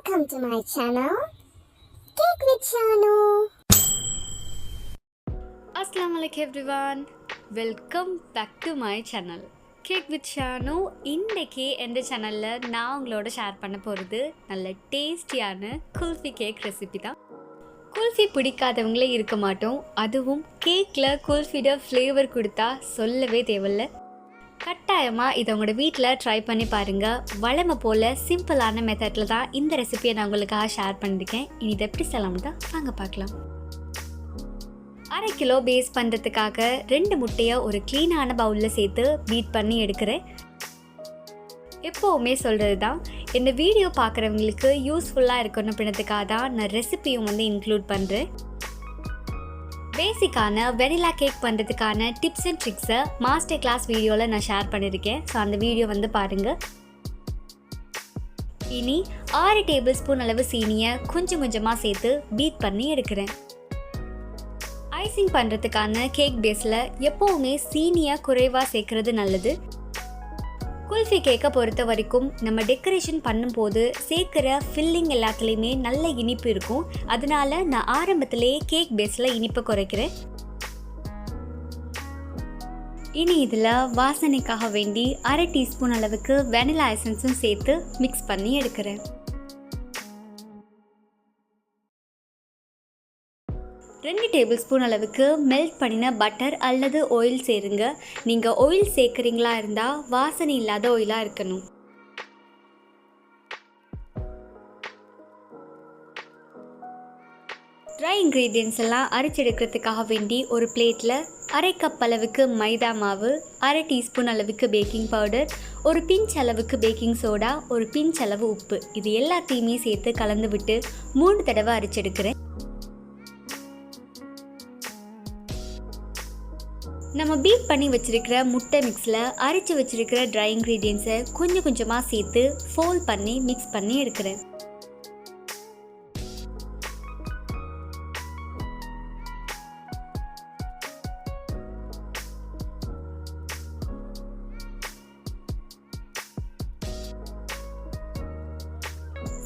Welcome to my channel, Cake with Shanu. Assalamualaikum everyone. Welcome back to my channel, Cake with Shanu. இன்றைக்கி இந்த சேனலில் நான் உங்களோட share பண்ண போகிறது நல்ல டேஸ்டியான குல்ஃபி கேக் ரெசிபி தான். குல்ஃபி பிடிக்காதவங்களே இருக்க மாட்டோம். அதுவும் கேக்கில் குல்ஃபியோட ஃப்ளேவர் கொடுத்தா சொல்லவே தேவையில்லை. கட்டாயமாக இதை உங்களோட வீட்டில் ட்ரை பண்ணி பாருங்கள். வழமை போல் சிம்பிளான மெத்தடில் தான் இந்த ரெசிபியை நான் உங்களுக்காக ஷேர் பண்ணியிருக்கேன். இனி இதை எப்படி செய்யலாம்னு தான் வாங்க பார்க்கலாம். 1/2 கிலோ பேஸ் பண்ணுறதுக்காக 2 முட்டையை ஒரு க்ளீனான பவுலில் சேர்த்து பீட் பண்ணி எடுக்கிறேன். எப்போவுமே சொல்கிறது தான், இந்த வீடியோ பார்க்குறவங்களுக்கு யூஸ்ஃபுல்லாக இருக்கணும் அப்படின்றதுக்காக தான் நான் ரெசிபியும் இன்க்ளூட் பண்ணுறேன். பேசிக்கான வெனிலா கேக் பண்ணுறதுக்கான டிப்ஸ் அண்ட் ட்ரிக்ஸை மாஸ்டர் கிளாஸ் வீடியோவில் நான் ஷேர் பண்ணியிருக்கேன். ஸோ அந்த வீடியோ பாருங்கள். இனி 6 டேபிள் ஸ்பூன் அளவு சீனியை கொஞ்சமாக சேர்த்து பீட் பண்ணி எடுக்கிறேன். ஐசிங் பண்ணுறதுக்கான கேக் பேஸில் எப்போவுமே சீனியை குறைவாக சேர்க்குறது நல்லது. குல்ஃபி கேக்கை பொறுத்த வரைக்கும் நம்ம டெக்கரேஷன் பண்ணும்போது சேர்க்குற ஃபில்லிங் எல்லாத்துலேயுமே நல்ல இனிப்பு இருக்கும். அதனால நான் ஆரம்பத்திலேயே கேக் பேஸில் இனிப்பை குறைக்கிறேன். இனி இதில் வாசனைக்காக வேண்டி 1/2 டீஸ்பூன் அளவுக்கு வெனிலா எசன்ஸும் சேர்த்து மிக்ஸ் பண்ணி எடுக்கிறேன். 2 டேபிள் ஸ்பூன் அளவுக்கு மெல்ட் பண்ணின பட்டர் அல்லது ஆயில் சேருங்க. நீங்கள் ஆயில் சேர்க்குறீங்களா இருந்தால் வாசனை இல்லாத ஆயிலாக இருக்கணும். ட்ரை இன்க்ரீடியன்ஸ் எல்லாம் அரைச்செடுக்கிறதுக்காக வேண்டி ஒரு பிளேட்டில் 1/2 கப் அளவுக்கு மைதா மாவு, 1/2 டீஸ்பூன் அளவுக்கு பேக்கிங் பவுடர், ஒரு பிஞ்ச் அளவுக்கு பேக்கிங் சோடா, ஒரு பிஞ்ச் அளவு உப்பு, இது எல்லாத்தையுமே சேர்த்து கலந்து விட்டு 3 தடவை அரைச்செடுக்கிறேன். நம்ம பீட் பண்ணி வச்சுருக்கிற முட்டை மிக்ஸில் அரைச்சி வச்சுருக்கிற ட்ரை இன்க்ரீடியன்ஸை கொஞ்சமாக சேர்த்து ஃபோல்ட் பண்ணி மிக்ஸ் பண்ணி எடுக்கிறேன்.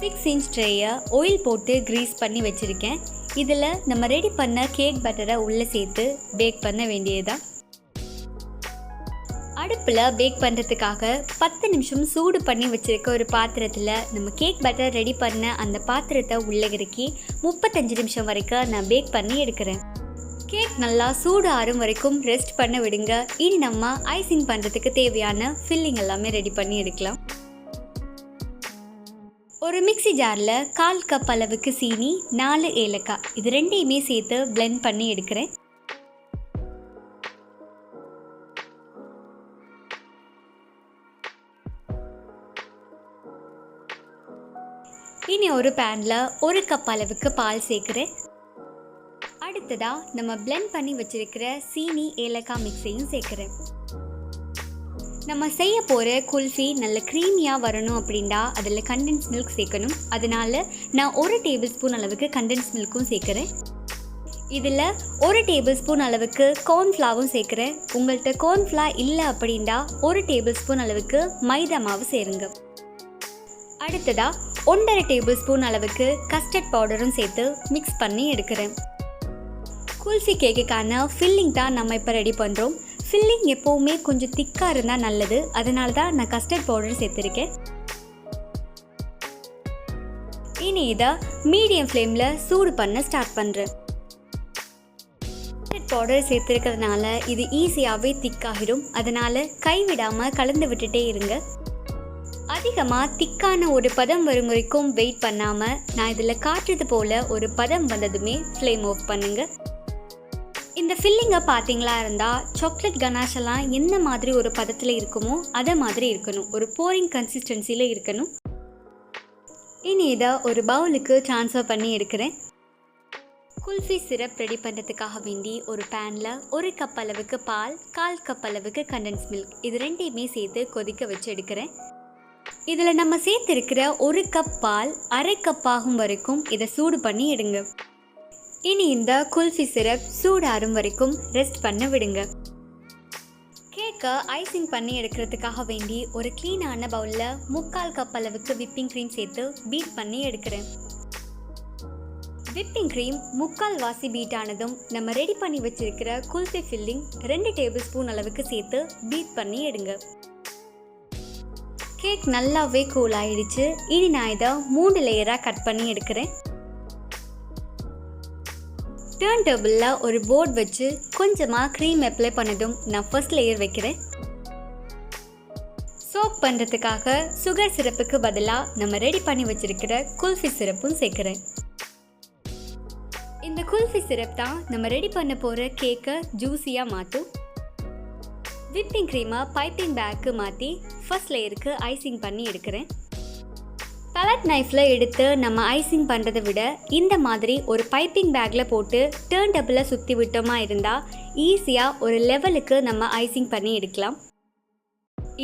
சிக்ஸ் இன்ச் ட்ரேயை ஆயில் போட்டு க்ரீஸ் பண்ணி வச்சுருக்கேன். இதில் நம்ம ரெடி பண்ண கேக் பட்டரை உள்ளே சேர்த்து பேக் பண்ண வேண்டியதுதான். அடுப்பில் பேக் பண்ணுறதுக்காக 10 நிமிஷம் சூடு பண்ணி வச்சுருக்க ஒரு பாத்திரத்தில் நம்ம கேக் பட்டர் ரெடி பண்ண அந்த பாத்திரத்தை உள்ளே இறக்கி 35 நிமிஷம் வரைக்கும் நான் பேக் பண்ணி எடுக்கிறேன். கேக் நல்லா சூடு ஆறும் வரைக்கும் ரெஸ்ட் பண்ண விடுங்க. இனி நம்ம ஐசிங் பண்ணுறதுக்கு தேவையான ஃபில்லிங் எல்லாமே ரெடி பண்ணி எடுக்கலாம். ஒரு மிக்ஸி ஜாரில் 1/4 கப் அளவுக்கு சீனி, 4 ஏலக்காய், இது ரெண்டையுமே சேர்த்து பிளெண்ட் பண்ணி எடுக்கிறேன். இனி ஒரு பேனில் 1 கப் அளவுக்கு பால் சேர்க்குறேன். அடுத்ததாக நம்ம பிளெண்ட் பண்ணி வச்சுருக்கிற சீனி ஏலக்காய் மிக்ஸையும் சேர்க்குறேன். நம்ம செய்ய போகிற குல்ஃபி நல்ல க்ரீமியாக வரணும் அப்படின்னா அதில் கண்டென்ஸ் மில்க் சேர்க்கணும். அதனால நான் 1 டேபிள் ஸ்பூன் அளவுக்கு கண்டென்ஸ் மில்க்கும் சேர்க்குறேன். இதில் 1 டேபிள் ஸ்பூன் அளவுக்கு கார்ன்ஃப்ளாவும் சேர்க்குறேன். உங்கள்கிட்ட கார்ன்ஃப்ளா இல்லை அப்படின்னா 1 டேபிள் ஸ்பூன் அளவுக்கு மைதா மாவு சேருங்க. அடுத்ததாக 1/2 டேபிள் ஸ்பூன் அளவுக்கு கஸ்டர்ட் பவுடரும் சேர்த்து மிக்ஸ் பண்ணி எடுக்கிறேன். குல்ஃபி கேக்குக்கான ஃபில்லிங் தான் நம்ம இப்போ ரெடி பண்ணுறோம். ஃபில்லிங் எப்போவுமே கொஞ்சம் திக்காக இருந்தால் நல்லது. அதனால தான் நான் கஸ்டர்ட் பவுடர் சேர்த்துருக்கேன். இனி இதை மீடியம் ஃப்ளேமில் சூடு பண்ண ஸ்டார்ட் பண்ணுறேன். கஸ்டர்ட் பவுடர் சேர்த்துருக்கிறதுனால இது ஈஸியாகவே திக்காகிடும். அதனால் கைவிடாமல் கலந்து விட்டுட்டே இருங்க. அதிகமாக திக்கான ஒரு பதம் வரும் வரைக்கும் வெயிட் பண்ணாமல் நான் இதில் காட்டுறது போல் ஒரு பதம் வந்ததுமே ஃப்ளேம் ஆஃப் பண்ணுங்கள். இந்த ஃபில்லிங்கை பார்த்தீங்களா இருந்தால் சாக்லேட் கனாஷ் எல்லாம் என்ன மாதிரி ஒரு பதத்தில் இருக்குமோ அதை மாதிரி இருக்கணும். ஒரு போரிங் கன்சிஸ்டன்சியில் இருக்கணும். இனி இதை ஒரு பவுலுக்கு ட்ரான்ஸ்ஃபர் பண்ணி எடுக்கிறேன். குல்ஃபி சிரப் ரெடி பண்ணுறதுக்காக வேண்டி ஒரு பேனில் 1 கப் அளவுக்கு பால், 1/4 கப் அளவுக்கு கண்டென்ஸ் மில்க், இது ரெண்டையுமே சேர்த்து கொதிக்க வச்சு எடுக்கிறேன். இதில் நம்ம சேர்த்துருக்கிற 1 கப் பால் 1/2 கப் ஆகும் வரைக்கும் இதை சூடு பண்ணி எடுங்க. இனி இந்த குல்ஃபி சிரப் சூடாறும் வரைக்கும் ரெஸ்ட் பண்ண விடுங்க. கேக் கேக்கை ஐசிங் பண்ணி எடுக்கிறதுக்காக வேண்டி ஒரு க்ளீனான பவுலில் 3/4 கப் அளவுக்கு விப்பிங் க்ரீம் சேர்த்து பீட் பண்ணி எடுக்கிறேன். விப்பிங் க்ரீம் 3/4 வாசி பீட் ஆனதும் நம்ம ரெடி பண்ணி வச்சிருக்கிற குல்ஃபி ஃபில்லிங் 2 டேபிள் ஸ்பூன் அளவுக்கு சேர்த்து பீட் பண்ணி எடுங்க. கேக் நல்லாவே கூல் ஆயிடுச்சு. இனி நான் இதை 3 லேயராக கட் பண்ணி எடுக்கிறேன். டர்ன் டேபிளில் ஒரு போர்ட் வச்சு கொஞ்சமாக க்ரீம் அப்ளை பண்ணதும் நான் ஃபர்ஸ்ட் லேயர் வைக்கிறேன். சோக் பண்ணுறதுக்காக சுகர் சிரப்புக்கு பதிலாக நம்ம ரெடி பண்ணி வச்சிருக்கிற குல்ஃபி சிரப்பும் சேர்க்குறேன். இந்த குல்ஃபி சிரப் தான் நம்ம ரெடி பண்ண போகிற கேக்கை ஜூஸியாக மாற்றும். விப்பிங் க்ரீமை பைப்பிங் பேக்கு மாற்றி ஃபர்ஸ்ட் லேயருக்கு ஐசிங் பண்ணி எடுக்கிறேன். பலட் நைஃப்பில் எடுத்து நம்ம ஐசிங் பண்ணுறதை விட இந்த மாதிரி ஒரு பைப்பிங் பேக்கில் போட்டு டர்ன் டேபிளில் சுற்றி விட்டோமா இருந்தால் ஈஸியாக ஒரு லெவலுக்கு நம்ம ஐசிங் பண்ணி எடுக்கலாம்.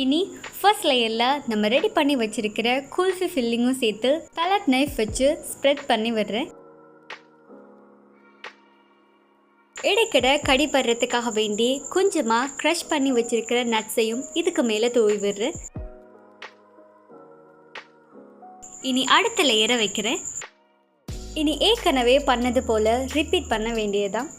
இனி ஃபர்ஸ்ட் லேயரில் நம்ம ரெடி பண்ணி வச்சுருக்கிற குல்ஃபி ஃபில்லிங்கும் சேர்த்து பலட் நைஃப் வச்சு ஸ்ப்ரெட் பண்ணி விடுறேன். இடைக்கிட கடிப்படுறதுக்காக வேண்டி கொஞ்சமாக க்ரஷ் பண்ணி வச்சுருக்கிற நட்ஸையும் இதுக்கு மேலே தூவி விடுறேன். இனி அடுத்த லேயரை வைக்கிறேன். இனி ஏற்கனவே பண்ணது போல் ரிப்பீட் பண்ண வேண்டியதுதான்.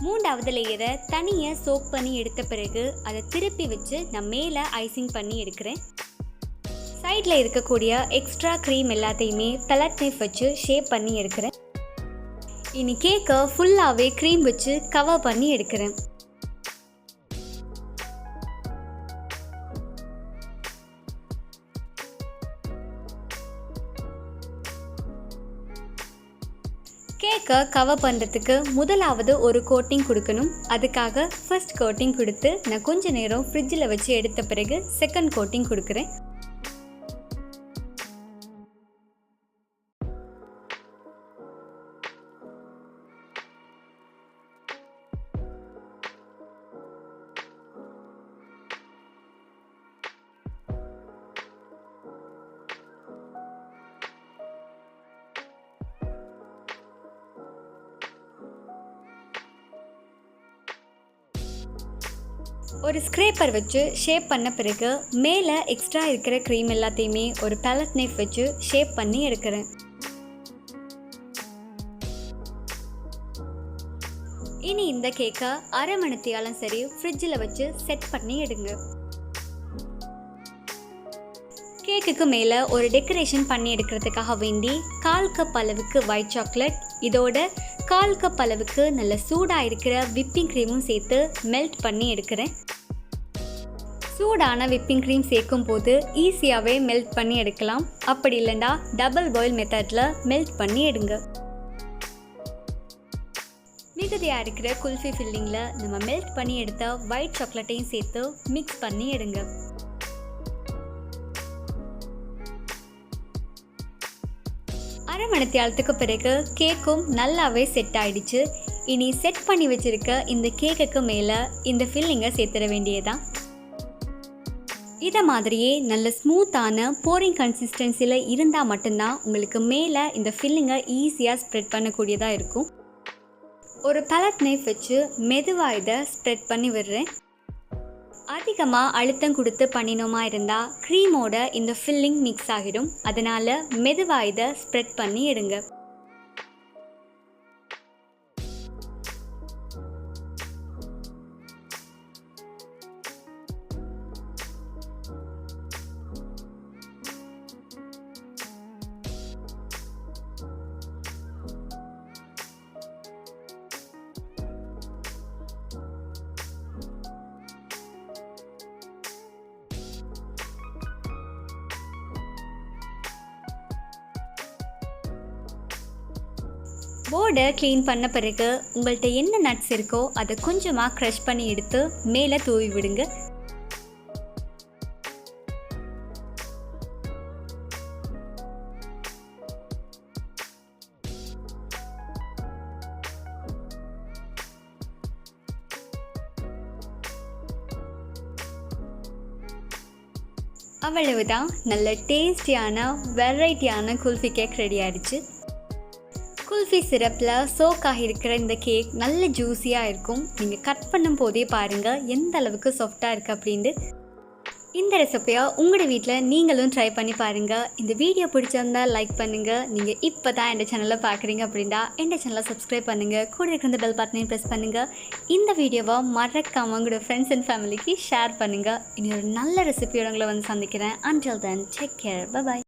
மூன்றாவது லேயரை தனியாக சோக் பண்ணி எடுத்த பிறகு அதை திருப்பி வச்சு நான் மேலே ஐசிங் பண்ணி எடுக்கிறேன். சைடில் இருக்கக்கூடிய எக்ஸ்ட்ரா க்ரீம் எல்லாத்தையுமே பலட் நைஃப் வச்சு ஷேப் பண்ணி எடுக்கிறேன். இனி கேக்கை ஃபுல்லாகவே க்ரீம் வச்சு கவர் பண்ணி எடுக்கிறேன். கேக்கை கவர் பண்ணுறதுக்கு முதலாவது ஒரு கோட்டிங் கொடுக்கணும். அதுக்காக ஃபர்ஸ்ட் கோட்டிங் கொடுத்து நான் கொஞ்ச நேரம் ஃப்ரிட்ஜில் வச்சு எடுத்த பிறகு செகண்ட் கோட்டிங் கொடுக்குறேன். ஒரு ஸ்க்ரேப்பர் வச்சு ஷேப் பண்ண பிறகு மேலே எக்ஸ்ட்ரா இருக்கிற க்ரீம் எல்லாத்தையுமே ஒரு பேலட் நைஃப் வச்சு ஷேப் பண்ணி எடுக்கிறேன். இனி இந்த கேக்கை அரை மணித்தியாலும் சரி ஃப்ரிட்ஜில் வச்சு செட் பண்ணி எடுங்க. கேக்குக்கு மேலே ஒரு டெக்கரேஷன் பண்ணி எடுக்கிறதுக்காக வேண்டி 1/4 கப் அளவுக்கு ஒயிட் சாக்லேட், இதோட 1/4 கப் அளவுக்கு நல்ல சூடாக இருக்கிற விப்பிங் க்ரீமும் சேர்த்து மெல்ட் பண்ணி எடுக்கிறேன். சூடான விப்பிங் க்ரீம் சேர்க்கும் போது ஈஸியாகவே மெல்ட் பண்ணி எடுக்கலாம். அப்படி இல்லைன்னா டபுள் பாயில் மெத்தடில் மெல்ட் பண்ணி எடுங்க. மிகுதியாக இருக்கிற குல்ஃபி ஃபில்லிங்கில் நம்ம மெல்ட் பண்ணி எடுத்த ஒயிட் சாக்லேட்டையும் சேர்த்து மிக்ஸ் பண்ணி எடுங்க. அரை மணித்தியாலத்துக்கு பிறகு கேக்கும் நல்லாவே செட் ஆயிடுச்சு. இனி செட் பண்ணி வச்சிருக்க இந்த கேக்குக்கு மேலே இந்த ஃபில்லிங்கை சேர்த்துட வேண்டியதான். இதை மாதிரியே நல்ல ஸ்மூத்தான போரிங் கன்சிஸ்டன்சியில் இருந்தால் மட்டும்தான் உங்களுக்கு மேலே இந்த ஃபில்லிங்கை ஈஸியாக ஸ்ப்ரெட் பண்ணக்கூடியதாக இருக்கும். ஒரு பலட் நைஃப் வச்சு மெதுவாக இதை ஸ்ப்ரெட் பண்ணி விடுறேன். அதிகமாக அழுத்தம் கொடுத்து பண்ணினோமா இருந்தால் க்ரீமோட இந்த ஃபில்லிங் மிக்ஸ் ஆகிடும். அதனால் மெதுவாக இதை ஸ்ப்ரெட் பண்ணி எடுங்க. போர்டை க்ளீன் பண்ண பிறகு உங்கள்கிட்ட என்ன நட்ஸ் இருக்கோ அதை கொஞ்சமாக க்ரஷ் பண்ணி எடுத்து மேலே தூவி விடுங்க. அவ்வளவுதான், நல்ல டேஸ்டியான வெரைட்டியான குல்ஃபி கேக் ரெடி ஆயிடுச்சு. குல்ஃபி சிரப்பில் சோக் ஆகியிருக்கிற இந்த கேக் நல்ல ஜூஸியாக இருக்கும். நீங்கள் கட் பண்ணும் போதே பாருங்கள் எந்த அளவுக்கு சாஃப்டாக இருக்குது அப்படின்ட்டு. இந்த ரெசிப்பியை உங்களோட வீட்டில் நீங்களும் ட்ரை பண்ணி பாருங்கள். இந்த வீடியோ பிடிச்சிருந்தால் லைக் பண்ணுங்கள். நீங்கள் இப்போ தான் என் சேனலை பார்க்குறீங்க அப்படின்னா என் சேனலை சப்ஸ்கிரைப் பண்ணுங்கள். கூட இருக்கிற இந்த பெல் பட்டனையும் ப்ரெஸ் பண்ணுங்கள். இந்த வீடியோவை மறக்காம உங்களோட ஃப்ரெண்ட்ஸ் அண்ட் ஃபேமிலிக்கு ஷேர் பண்ணுங்கள். இனி ஒரு நல்ல ரெசிபியோட உங்களை வந்து சந்திக்கிறேன். Until then, take care. Bye bye.